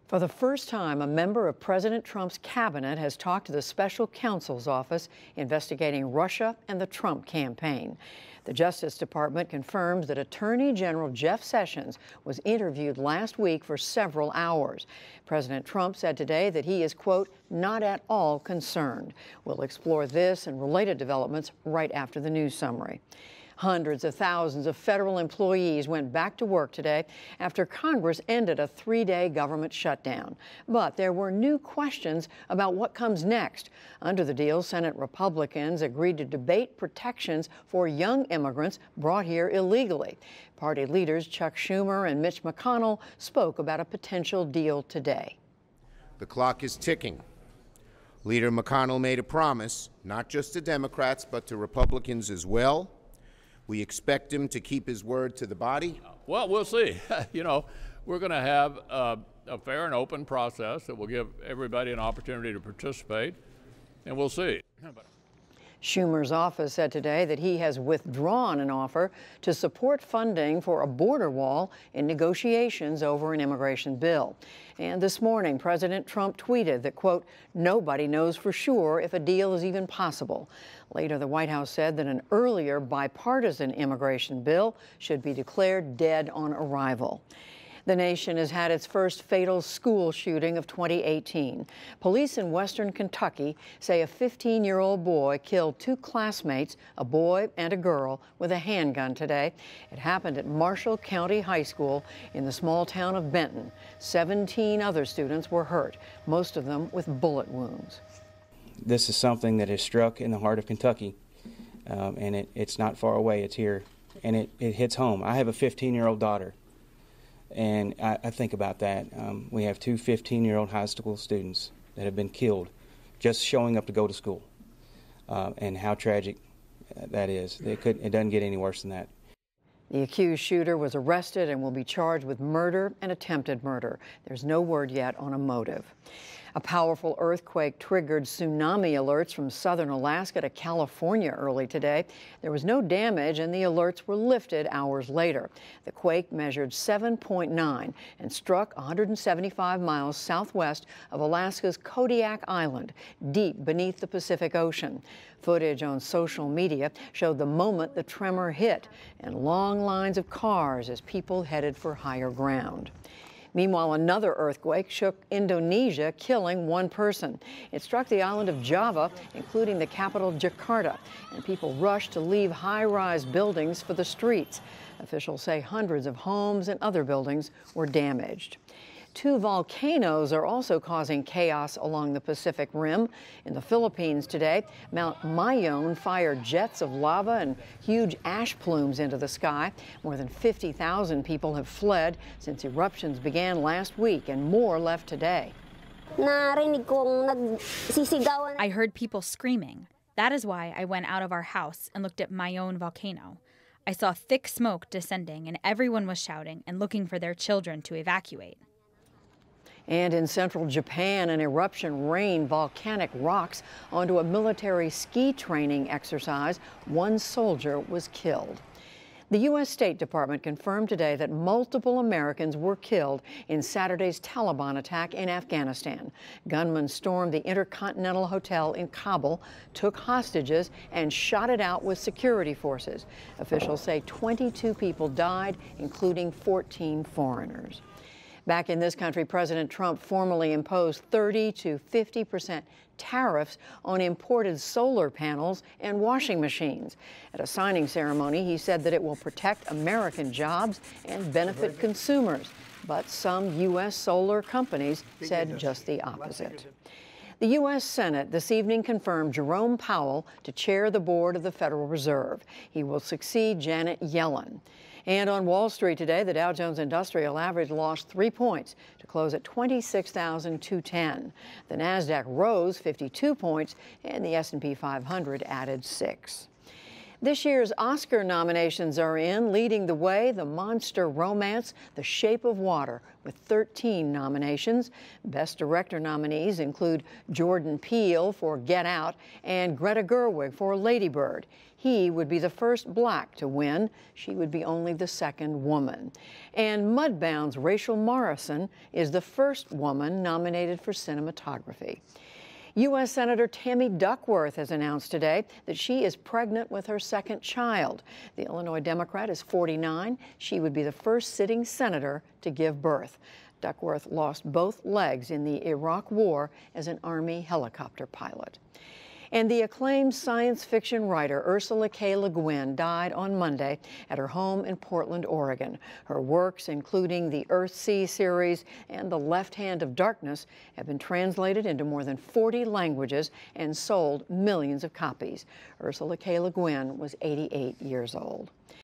For the first time, a member of President Trump's cabinet has talked to the special counsel's office investigating Russia and the Trump campaign. The Justice Department confirms that Attorney General Jeff Sessions was interviewed last week for several hours. President Trump said today that he is, quote, not at all concerned. We'll explore this and related developments right after the news summary. Hundreds of thousands of federal employees went back to work today after Congress ended a three-day government shutdown. But there were new questions about what comes next. Under the deal, Senate Republicans agreed to debate protections for young immigrants brought here illegally. Party leaders Chuck Schumer and Mitch McConnell spoke about a potential deal today. The clock is ticking. Leader McConnell made a promise, not just to Democrats, but to Republicans as well. We expect him to keep his word to the body. Well, we'll see. You know, we're going to have a fair and open process that will give everybody an opportunity to participate, and we'll see. Schumer's office said today that he has withdrawn an offer to support funding for a border wall in negotiations over an immigration bill. And this morning, President Trump tweeted that, quote, nobody knows for sure if a deal is even possible. Later, the White House said that an earlier bipartisan immigration bill should be declared dead on arrival. The nation has had its first fatal school shooting of 2018. Police in western Kentucky say a 15-year-old boy killed two classmates, a boy and a girl, with a handgun today. It happened at Marshall County High School in the small town of Benton. 17 other students were hurt, most of them with bullet wounds. This is something that has struck in the heart of Kentucky, and it's not far away. It's here, and it hits home. I have a 15-year-old daughter. And I think about that. We have two 15-year-old high school students that have been killed just showing up to go to school, and how tragic that is. It doesn't get any worse than that. The accused shooter was arrested and will be charged with murder and attempted murder. There's no word yet on a motive. A powerful earthquake triggered tsunami alerts from southern Alaska to California early today. There was no damage, and the alerts were lifted hours later. The quake measured 7.9 and struck 175 miles southwest of Alaska's Kodiak Island, deep beneath the Pacific Ocean. Footage on social media showed the moment the tremor hit and long lines of cars as people headed for higher ground. Meanwhile, another earthquake shook Indonesia, killing one person. It struck the island of Java, including the capital Jakarta, and people rushed to leave high-rise buildings for the streets. Officials say hundreds of homes and other buildings were damaged. Two volcanoes are also causing chaos along the Pacific Rim. In the Philippines today, Mount Mayon fired jets of lava and huge ash plumes into the sky. More than 50,000 people have fled since eruptions began last week, and more left today. I heard people screaming. That is why I went out of our house and looked at Mayon volcano. I saw thick smoke descending, and everyone was shouting and looking for their children to evacuate. And in central Japan, an eruption rained volcanic rocks onto a military ski training exercise. One soldier was killed. The U.S. State Department confirmed today that multiple Americans were killed in Saturday's Taliban attack in Afghanistan. Gunmen stormed the Intercontinental Hotel in Kabul, took hostages, and shot it out with security forces. Officials say 22 people died, including 14 foreigners. Back in this country, President Trump formally imposed 30 to 50% tariffs on imported solar panels and washing machines. At a signing ceremony, he said that it will protect American jobs and benefit consumers. But some U.S. solar companies said just the opposite. The U.S. Senate this evening confirmed Jerome Powell to chair the board of the Federal Reserve. He will succeed Janet Yellen. And on Wall Street today, the Dow Jones Industrial Average lost 3 points to close at 26,210. The Nasdaq rose 52 points, and the S&P 500 added 6. This year's Oscar nominations are in. Leading the way, the monster romance The Shape of Water, with 13 nominations. Best Director nominees include Jordan Peele for Get Out and Greta Gerwig for Lady Bird. He would be the first Black to win. She would be only the second woman. And Mudbound's Rachel Morrison is the first woman nominated for cinematography. U.S. Senator Tammy Duckworth has announced today that she is pregnant with her second child. The Illinois Democrat is 49. She would be the first sitting senator to give birth. Duckworth lost both legs in the Iraq War as an Army helicopter pilot. And the acclaimed science fiction writer Ursula K. Le Guin died on Monday at her home in Portland, Oregon. Her works, including the Earthsea series and The Left Hand of Darkness, have been translated into more than 40 languages and sold millions of copies. Ursula K. Le Guin was 88 years old.